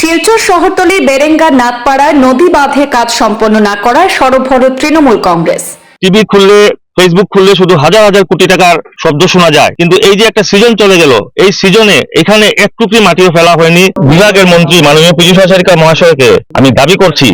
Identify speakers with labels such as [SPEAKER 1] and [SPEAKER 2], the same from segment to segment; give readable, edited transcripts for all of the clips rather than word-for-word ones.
[SPEAKER 1] শিলচর শহরতলি বেরেঙ্গা নাথপাড়ায় নদী বাঁধে কাজ সম্পন্ন না করায় সরব তৃণমূল কংগ্রেস।
[SPEAKER 2] টিভি খুললে ফেসবুক খুললে শুধু হাজার হাজার কোটি টাকার শব্দ শোনা যায়, কিন্তু এই যে একটা সিজন চলে গেল, এই সিজনে এখানে এক টুকরি মাটিও ফেলা হয়নি। বিভাগের মন্ত্রী মাননীয় পীযূষ হাজারিকা মহাশয়কে আমি দাবি করছি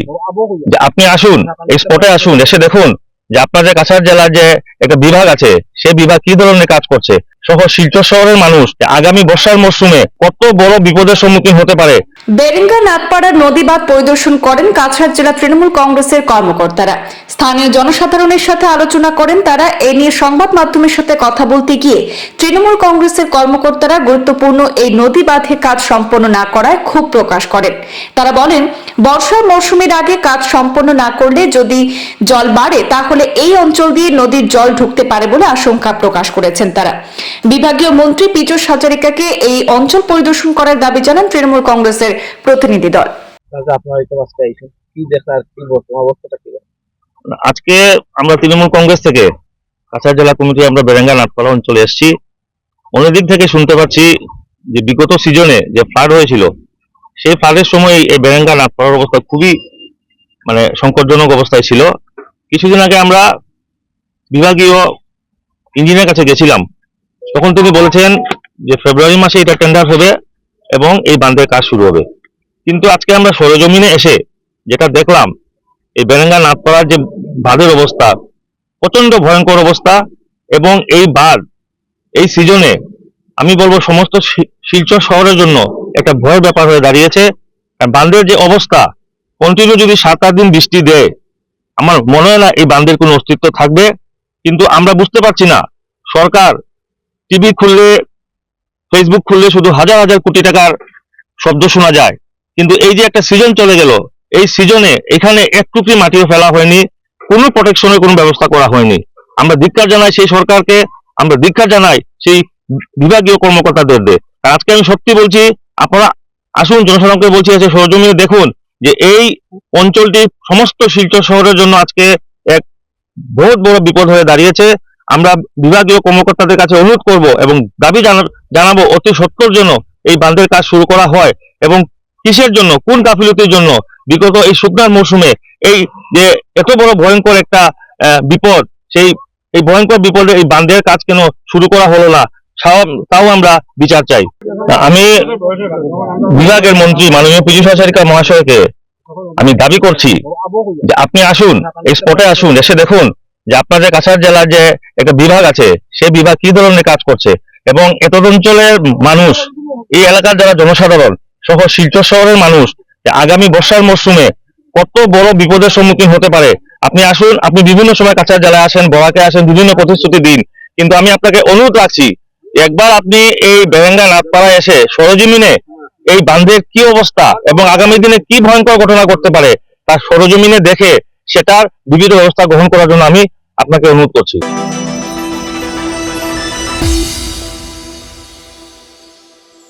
[SPEAKER 2] যে আপনি আসুন, এই স্পটে আসুন, এসে দেখুন যে আপনাদের কাছাড় জেলার যে একটা বিভাগ আছে সেই বিভাগ কি ধরনের কাজ করছে, সহ শিলচর শহরের মানুষ আগামী বর্ষার মরশুমে কত বড় বিপদের সম্মুখীন হতে পারে।
[SPEAKER 1] বেরেঙ্গা নাথপাড়ার নদী বাঁধ পরিদর্শন করেন কাছাড় জেলা তৃণমূল কংগ্রেসের কর্মকর্তারা। স্থানীয় জনসাধারণের সাথে আলোচনা করেন তারা। এ নিয়ে সংবাদ মাধ্যমের সাথে কথা বলতে গিয়ে তৃণমূল কংগ্রেসের কর্মকর্তারা গুরুত্বপূর্ণ এই নদী বাঁধে কাজ সম্পন্ন না করায় ক্ষোভ প্রকাশ করেন। তারা বলেন, বর্ষার মরশুমের আগে কাজ সম্পন্ন না করলে যদি জল বাড়ে তাহলে এই অঞ্চল দিয়ে নদীর জল ঢুকতে পারে বলে আশঙ্কা প্রকাশ করেছেন তারা। বিভাগীয় মন্ত্রী পীযূষ হাজারিকাকে এই অঞ্চল পরিদর্শন করার দাবি জানান তৃণমূল কংগ্রেসের প্রতিনিধি দল।
[SPEAKER 2] আজকে আমরা তৃণমূল কংগ্রেস থেকে কাছাড় জেলা কমিটি আমরা বেরেঙ্গা নাথপাড়া অঞ্চলে এসেছি। অন্যদিক থেকে শুনতে পাচ্ছি যে বিগত সিজনে যে ফ্লাড হয়েছিল সেই ফ্লাডের সময় এই বেরেঙ্গা নাথপাড়ার অবস্থা খুবই সংকটজনক অবস্থায় ছিল। কিছুদিন আগে আমরা বিভাগীয় ইঞ্জিনিয়ার কাছে গেছিলাম, তখন তিনি বলেছেন যে ফেব্রুয়ারি মাসে এটা টেন্ডার হবে এবং এই বাঁধের কাজ শুরু হবে। কিন্তু আজকে আমরা সরেজমিনে এসে যেটা দেখলাম, এই বেরেঙ্গা নাথপাড়ার যে বাঁধের অবস্থা প্রচন্ড ভয়ঙ্কর অবস্থা, এবং এই বাঁধ এই সিজনে আমি বলবো সমস্ত শিলচর শহরের জন্য একটা ভয়ের ব্যাপার হয়ে দাঁড়িয়েছে। বাঁধের যে অবস্থা, কন্টিনিউ যদি 7-8 দিন বৃষ্টি দেয়, আমার মনে হয় না এই বাঁধের কোনো অস্তিত্ব থাকবে। কিন্তু আমরা বুঝতে পারছি না, সরকার টিভি খুললে ফেসবুক খুললে শুধু হাজার হাজার কোটি টাকার শব্দ শোনা যায়, কিন্তু এই যে একটা সিজন চলে গেল, এই সিজনে এখানে এক টুকরি মাটিও ফেলা হয়নি, কোনো প্রোটেকশনের কোনো ব্যবস্থা করা হয়নি। আমরা ধিক্কার জানাই সেই সরকারকে, আমরা ধিক্কার জানাই সেই বিভাগীয় কর্মকর্তাদের। আজকে আমি সত্যি বলছি, আপনারা আসুন, জনসাধারণকে বলছি, এসে সরজমিনে দেখুন যে এই অঞ্চলটি সমস্ত শিলচর শহরের জন্য আজকে এক বহুত বড় বিপদ হয়ে দাঁড়িয়েছে। আমরা বিভাগীয় কর্মকর্তাদের কাছে অনুরোধ করব এবং দাবি জানাবো অতি সত্বর জন্য এই বাঁধের কাজ শুরু করা হয়। এবং কিসের জন্য, কোন গাফিলতির জন্য বিগত এই শুকনার মৌসুমে এই যে এত বড় ভয়ঙ্কর একটা বিপদ, সেই এই ভয়ঙ্কর বিপদে এই বাঁধের কাজ কেন শুরু করা হলো না, তাও আমরা বিচার চাই। আমি বিভাগের মন্ত্রী মাননীয় পীযূষ হাজারিকা মহাশয়কে আমি দাবি করছি যে আপনি আসুন, এই স্পটে আসুন, এসে দেখুন যে আপনাদের কাছাড় জেলার যে একটা বিভাগ আছে সেই বিভাগ কি ধরনের কাজ করছে, এবং এত অঞ্চলের মানুষ, এই এলাকার যারা জনসাধারণ সহ শিলচর শহরের মানুষ আগামী বর্ষার মরশুমে কত বড় বিপদের সম্মুখীন হতে পারে। আপনি আসুন, আপনি বিভিন্ন সময় কাছাড় জেলায় আসেন, বরাকে আসেন, বিভিন্ন প্রতিশ্রুতি দিন, কিন্তু আমি আপনাকে অনুরোধ রাখছি একবার আপনি এই বেরেঙ্গা নাথপাড়ায় এসে সরজমিনে এই বাঁধের কি অবস্থা এবং আগামী দিনে কি ভয়ঙ্কর ঘটনা করতে পারে তার সরজমিনে দেখে সেটার বিবিধ ব্যবস্থা গ্রহণ করার জন্য আমি আপনাকে অনুরোধ করছি।